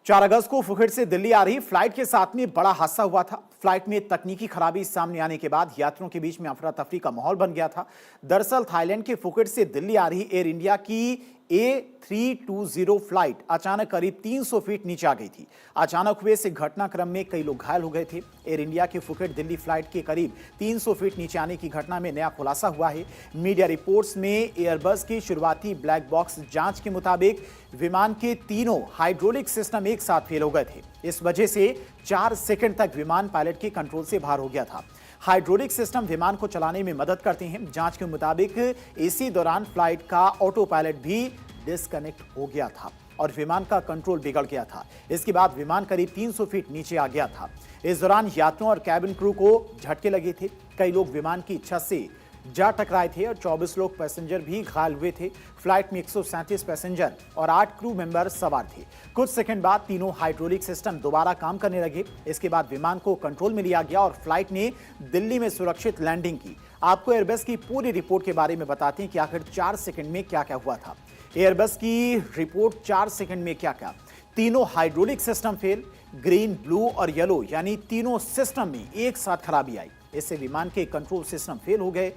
4 अगस्त को फुकेट से दिल्ली आ रही फ्लाइट के साथ में बड़ा हादसा हुआ था। फ्लाइट में तकनीकी खराबी सामने आने के बाद यात्रियों के बीच में अफरा तफरी का माहौल बन गया था। दरअसल थाईलैंड के फुकेट से दिल्ली आ रही एयर इंडिया की A320 फ्लाइट अचानक करीब 300 फीट नीचे आ गई थी। अचानक हुए इस घटनाक्रम में कई लोग घायल हो गए थे। एयर इंडिया की फुकेट दिल्ली फ्लाइट के करीब 300 फीट नीचे आने की घटना में नया खुलासा हुआ है। मीडिया रिपोर्ट्स में एयरबस की शुरुआती ब्लैक बॉक्स जांच के मुताबिक विमान के तीनों हाइड्रोलिक सिस्टम एक साथ फेल हो गए थे। इस वजह से 4 सेकंड तक विमान पायलट के कंट्रोल से बाहर हो गया था। हाइड्रोलिक सिस्टम विमान को चलाने में मदद करते हैं। जांच के मुताबिक इसी दौरान फ्लाइट का ऑटो पायलट भी डिस्कनेक्ट हो गया था और विमान का कंट्रोल बिगड़ गया था। इसके बाद विमान करीब 300 फीट नीचे आ गया था। इस दौरान यात्रियों और कैबिन क्रू को झटके लगे थे। कई लोग विमान की छत से जा टकराए थे और 24 लोग पैसेंजर भी घायल हुए थे। फ्लाइट में 137 पैसेंजर और 8 क्रू मेंबर सवार थे। कुछ सेकंड बाद तीनों हाइड्रोलिक सिस्टम दोबारा काम करने लगे। इसके बाद विमान को कंट्रोल में लिया गया और फ्लाइट ने दिल्ली में सुरक्षित लैंडिंग की। आपको एयरबस की पूरी रिपोर्ट के बारे में बताते हैं कि आखिर 4 सेकंड में क्या क्या हुआ था। एयरबस की रिपोर्ट 4 सेकंड में क्या क्या। तीनों hydraulic system fail, green, blue और येलो यानी तीनों सिस्टम में एक साथ खराबी आई। इससे विमान के कंट्रोल सिस्टम फेल हो गए।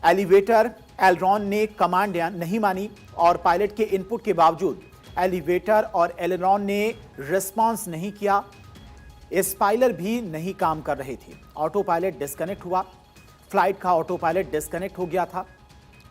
एलिवेटर एलरॉन ने कमांड नहीं मानी और पायलट के इनपुट के बावजूद एलिवेटर और एलरॉन ने रिस्पांस नहीं किया। स्पाइलर भी नहीं काम कर रहे थे। ऑटो पायलट डिस्कनेक्ट हुआ। फ्लाइट का ऑटो पायलट डिस्कनेक्ट हो गया था।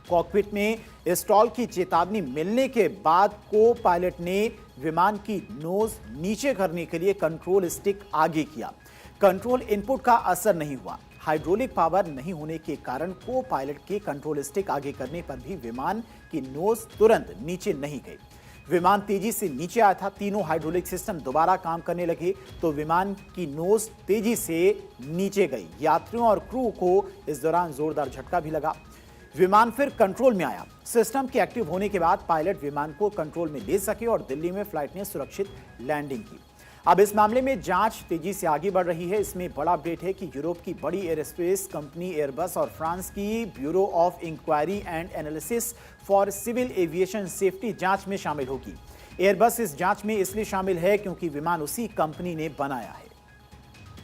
कॉकपिट में स्टॉल की चेतावनी मिलने के बाद को पायलट ने विमान की नोज नीचे करने के लिए कंट्रोल स्टिक आगे किया। कंट्रोल इनपुट का असर नहीं हुआ। हाइड्रोलिक पावर नहीं होने के कारण को पायलट के कंट्रोल स्टिक आगे करने पर भी विमान की नोज तुरंत नीचे नहीं गई। विमान तेजी से नीचे आया था। तीनों हाइड्रोलिक सिस्टम दोबारा काम करने लगे तो विमान की नोज तेजी से नीचे गई। यात्रियों और क्रू को इस दौरान जोरदार झटका भी लगा। विमान फिर कंट्रोल में आया। सिस्टम के एक्टिव होने के बाद पायलट विमान को कंट्रोल में ले सके और दिल्ली में फ्लाइट ने सुरक्षित लैंडिंग की। अब इस मामले में जांच तेजी से आगे बढ़ रही है। इसमें बड़ा अपडेट है कि यूरोप की बड़ी एयरस्पेस कंपनी एयरबस और फ्रांस की bureau of inquiry and analysis for civil aviation safety जांच में शामिल होगी। एयरबस इस जांच में इसलिए शामिल है क्योंकि विमान उसी कंपनी ने बनाया है।